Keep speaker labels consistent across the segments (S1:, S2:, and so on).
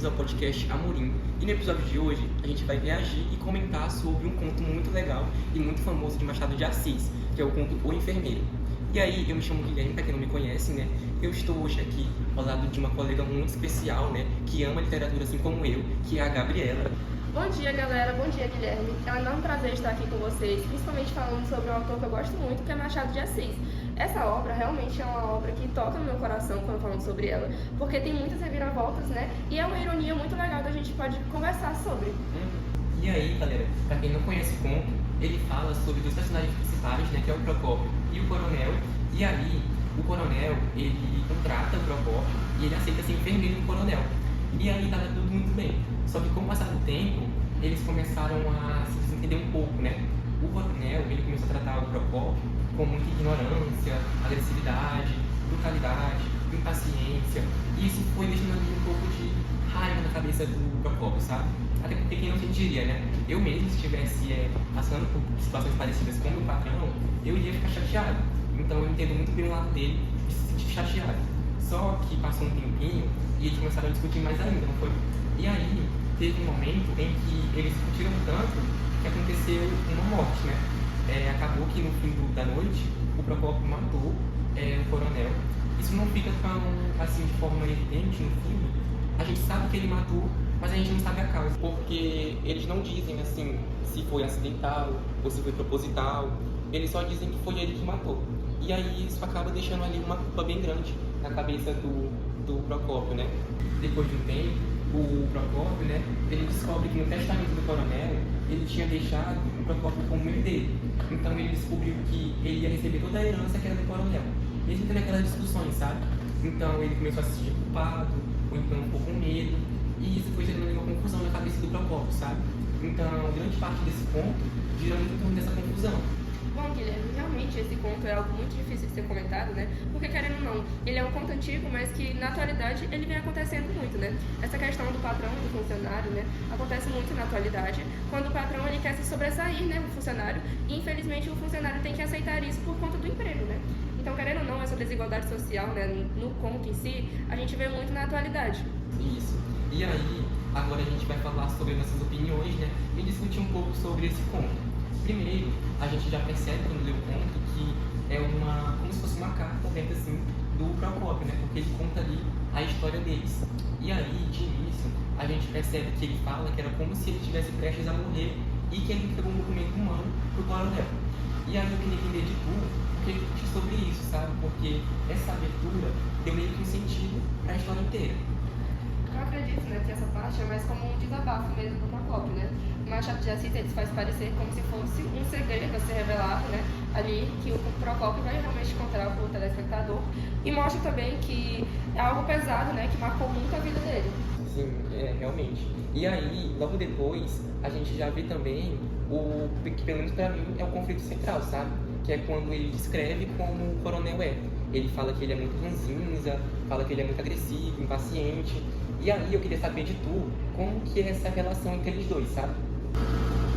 S1: bem-vindos ao podcast Amorim. E no episódio de hoje, a gente vai reagir e comentar sobre um conto muito legal e muito famoso de Machado de Assis, que é o conto O Enfermeiro. E aí, eu me chamo Guilherme, para quem não me conhece, né? Eu estou hoje aqui ao lado de uma colega muito especial, né? Que ama literatura assim como eu, que é a Gabriela.
S2: Bom dia, galera. Bom dia, Guilherme. É um enorme prazer estar aqui com vocês, principalmente falando sobre um autor que eu gosto muito, que é Machado de Assis. Essa obra realmente é uma obra que toca no meu coração quando falamos sobre ela, porque tem muitas reviravoltas, né? E é uma ironia muito legal que a gente pode conversar sobre.
S1: E aí, galera, para quem não conhece o conto, ele fala sobre dois personagens principais, né? Que é o Procópio e o Coronel. E aí, o Coronel, ele contrata o Procópio e ele aceita ser enfermeiro do Coronel. E aí tava tudo muito bem. Só que com o passar do tempo, eles começaram a se desentender um pouco, né? O Coronel, ele começou a tratar o Procópio com muita ignorância, agressividade, brutalidade, impaciência. E isso foi deixando ali um pouco de raiva na cabeça do Procópio, sabe? Até porque quem não sentiria, né? Eu mesmo, se estivesse passando por situações parecidas com o meu patrão, eu iria ficar chateado. Então eu entendo muito bem o lado dele de se sentir chateado. Só que passou um tempinho e eles começaram a discutir mais ainda, não foi? E aí, teve um momento em que eles discutiram tanto que aconteceu uma morte, né? Acabou que no fim da noite, o Procópio matou o Coronel. Isso não fica tão, assim, de forma evidente no filme. A gente sabe que ele matou, mas a gente não sabe a causa. Porque eles não dizem, assim, se foi acidental ou se foi proposital. Eles só dizem que foi ele que matou. E aí isso acaba deixando ali uma culpa bem grande na cabeça do Procópio, né? Depois de um tempo, o Procópio, né, ele descobre que no testamento do Coronel, ele tinha deixado o Procópio como herdeiro. Então ele descobriu que ele ia receber toda a herança que era do Coronel. Mesmo tendo aquelas discussões, sabe? Então ele começou a se sentir culpado, ou então um pouco com medo, e isso foi gerando uma confusão na cabeça do Procópio, sabe? Então grande parte desse ponto gira muito em torno dessa confusão.
S2: Bom, Guilherme, realmente esse conto é algo muito difícil de ser comentado, né? Porque, querendo ou não, ele é um conto antigo, mas que na atualidade ele vem acontecendo muito, né? Essa questão do patrão e do funcionário, né? Acontece muito na atualidade, quando o patrão ele quer se sobressair, né? O funcionário, e infelizmente o funcionário tem que aceitar isso por conta do emprego, né? Então, querendo ou não, essa desigualdade social, né? No conto em si, a gente vê muito na atualidade.
S1: Isso. E aí, agora a gente vai falar sobre nossas opiniões, né? E discutir um pouco sobre esse conto. Primeiro, a gente já percebe quando lê o conto que é como se fosse uma carta aberta assim do Procópio, né? Porque ele conta ali a história deles. E aí, de início, a gente percebe que ele fala que era como se ele estivesse prestes a morrer e que ele entregou um documento humano pro Coronel. E aí eu queria entender de tu o que tu curte sobre isso, sabe? Porque essa abertura deu meio que um sentido para a história inteira.
S2: Eu acredito, né, que essa parte é mais como um desabafo mesmo do Procópio, né? O Machado de Assis ele faz parecer como se fosse um segredo a ser revelado, né? Ali que o Procópio vai realmente contar para o telespectador e mostra também que é algo pesado, né? Que marcou muito a vida dele.
S1: Sim, realmente. E aí, logo depois, a gente já vê também que pelo menos pra mim é o conflito central, sabe? Que é quando ele descreve como o Coronel é. Ele fala que ele é muito ranzinza, fala que ele é muito agressivo, impaciente. E aí eu queria saber de tu, como que é essa relação entre eles dois, sabe?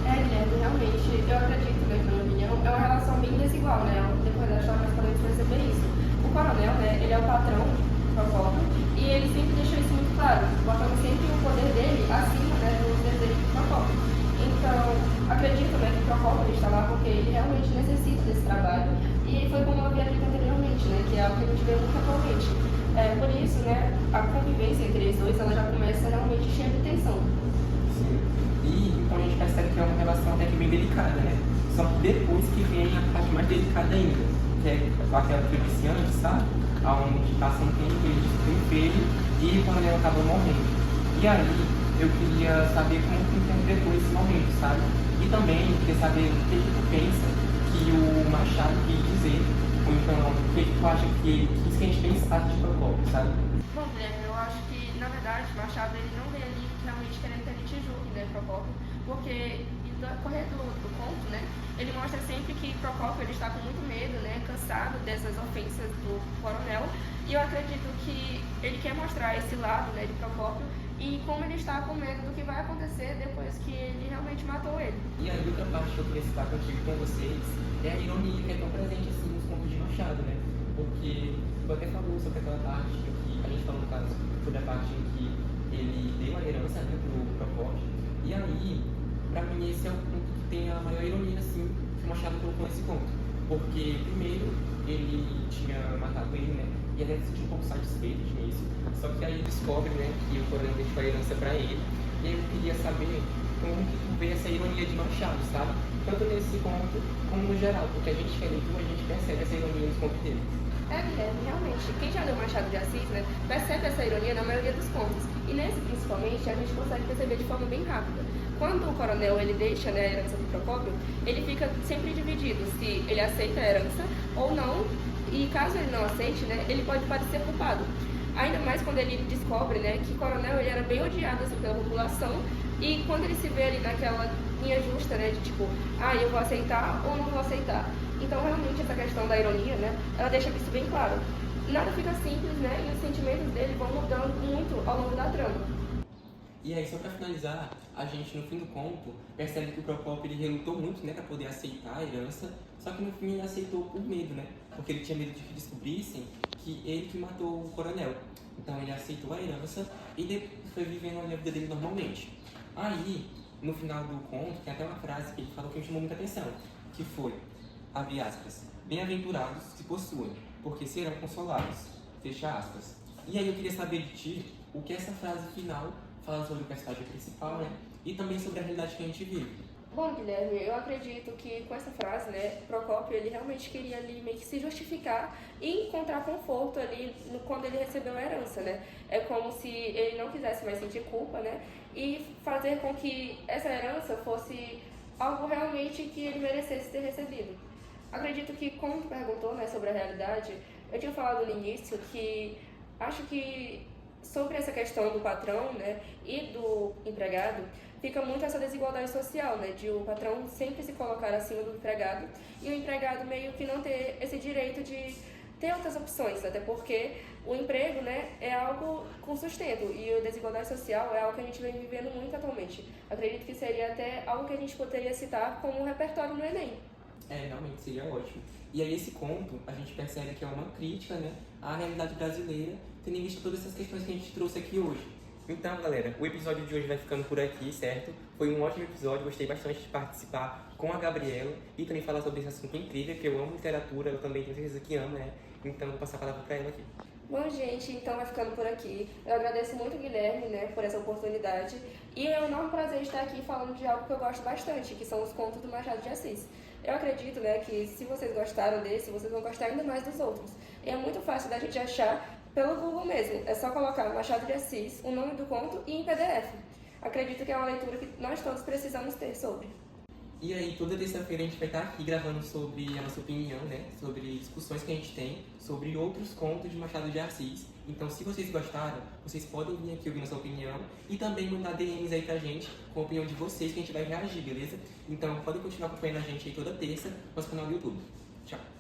S2: Guilherme, realmente, eu acredito, né, na minha opinião, é uma relação bem desigual, né? Depois da história nós podemos perceber isso. O Coronel, né, ele é o patrão do Procópio e ele sempre deixou isso muito claro, botando sempre o poder dele acima, né, dos desejos do Procópio. Então, acredito, né, que o Procópio ele está lá porque ele realmente necessita desse trabalho e foi como eu havia dito anteriormente, né, que é algo que a gente vê muito atualmente. Por isso, né, a convivência entre eles dois, ela já começa realmente cheia de tensão.
S1: Sim. E então a gente percebe que é uma relação até que bem delicada, né? Só que depois que vem a parte mais delicada ainda, que é aquela que eu disse antes, sabe? Onde passa um tempo, ele descobre ele e o Coronel acaba morrendo. E aí eu queria saber como tu interpretou esse momento, sabe? E também queria saber o que tu pensa que o Machado quis dizer, ou então o que tu acha que ele quis que a gente pensasse de Procópio, sabe?
S2: Bom, Guilherme, eu acho que, na verdade, Machado ele não vê ali realmente querendo que a gente julgue, né, Procópio, porque no decorrer do conto, né, ele mostra sempre que Procópio ele está com muito medo, né, cansado dessas ofensas do Coronel, e eu acredito que ele quer mostrar esse lado, né, de Procópio e como ele está com medo do que vai acontecer depois que ele realmente matou ele.
S1: E a outra parte que eu queria citar contigo com vocês é a ironia que é tão presente assim nos contos de Machado, né? Porque tu até falou sobre aquela parte em que a gente falou no caso sobre a parte em que ele deu a herança, né, pro Procópio. E aí, pra mim, esse é o ponto que tem a maior ironia, assim, que o Machado colocou nesse conto. Porque, primeiro, ele tinha matado ele, né? E ele se sentiu um pouco satisfeito com isso. Só que aí descobre, né, que o coronel deixou a herança pra ele. E aí eu queria saber como que tu vê essa ironia de Machado, sabe? Tanto nesse conto, como no geral. Porque a gente que é leitor, a gente percebe essa ironia nos contos dele.
S2: Guilherme, realmente, quem já leu Machado de Assis, né, percebe essa ironia na maioria dos contos. E nesse, principalmente, a gente consegue perceber de forma bem rápida. Quando o coronel ele deixa, né, a herança do Procópio, ele fica sempre dividido se ele aceita a herança ou não. E caso ele não aceite, né, ele pode parecer culpado. Ainda mais quando ele descobre, né, que o coronel ele era bem odiado assim, pela população. E quando ele se vê ali naquela linha justa, né, de tipo, eu vou aceitar ou não vou aceitar. Então, realmente, essa questão da ironia, né, ela deixa isso bem claro. Nada fica simples, né, e os sentimentos dele vão mudando muito ao longo da trama.
S1: E aí, só pra finalizar, a gente, no fim do conto, percebe que o Procópio ele relutou muito, né, pra poder aceitar a herança, só que no fim ele aceitou por medo, né, porque ele tinha medo de que descobrissem que ele que matou o coronel. Então ele aceitou a herança e depois foi vivendo a vida dele normalmente. Aí, no final do conto, tem até uma frase que ele falou que me chamou muita atenção, que foi, abre aspas, bem-aventurados se possuem, porque serão consolados, fecha aspas. E aí eu queria saber de ti o que essa frase final fala sobre o personagem principal, né? E também sobre a realidade que a gente vive.
S2: Bom, Guilherme, eu acredito que com essa frase, né, Procópio, ele realmente queria ali meio que se justificar e encontrar conforto ali quando ele recebeu a herança, né? É como se ele não quisesse mais sentir culpa, né? E fazer com que essa herança fosse algo realmente que ele merecesse ter recebido. Acredito que, como tu perguntou, né, sobre a realidade, eu tinha falado no início que acho que sobre essa questão do patrão, né, e do empregado, fica muito essa desigualdade social, né, de o patrão sempre se colocar acima do empregado e o empregado meio que não ter esse direito de ter outras opções, até porque o emprego, né, é algo com sustento e a desigualdade social é algo que a gente vem vivendo muito atualmente. Acredito que seria até algo que a gente poderia citar como um repertório no Enem.
S1: Realmente seria ótimo. E aí esse conto, a gente percebe que é uma crítica, né, à realidade brasileira, tendo em vista todas essas questões que a gente trouxe aqui hoje. Então, galera, o episódio de hoje vai ficando por aqui, certo? Foi um ótimo episódio, gostei bastante de participar com a Gabriela e também falar sobre esse assunto incrível, que eu amo literatura, ela também tenho certeza que ama, né? Então, vou passar a palavra para ela aqui.
S2: Bom, gente, então vai ficando por aqui. Eu agradeço muito, Guilherme, né, por essa oportunidade. E é um enorme prazer estar aqui falando de algo que eu gosto bastante, que são os contos do Machado de Assis. Eu acredito, né, que se vocês gostaram desse, vocês vão gostar ainda mais dos outros. E é muito fácil da gente achar pelo Google mesmo. É só colocar Machado de Assis, o nome do conto e em PDF. Acredito que é uma leitura que nós todos precisamos ter sobre.
S1: E aí, toda terça-feira a gente vai estar aqui gravando sobre a nossa opinião, né? Sobre discussões que a gente tem, sobre outros contos de Machado de Assis. Então, se vocês gostaram, vocês podem vir aqui ouvir nossa opinião e também mandar DMs aí pra gente com a opinião de vocês que a gente vai reagir, beleza? Então, podem continuar acompanhando a gente aí toda terça no nosso canal do YouTube. Tchau!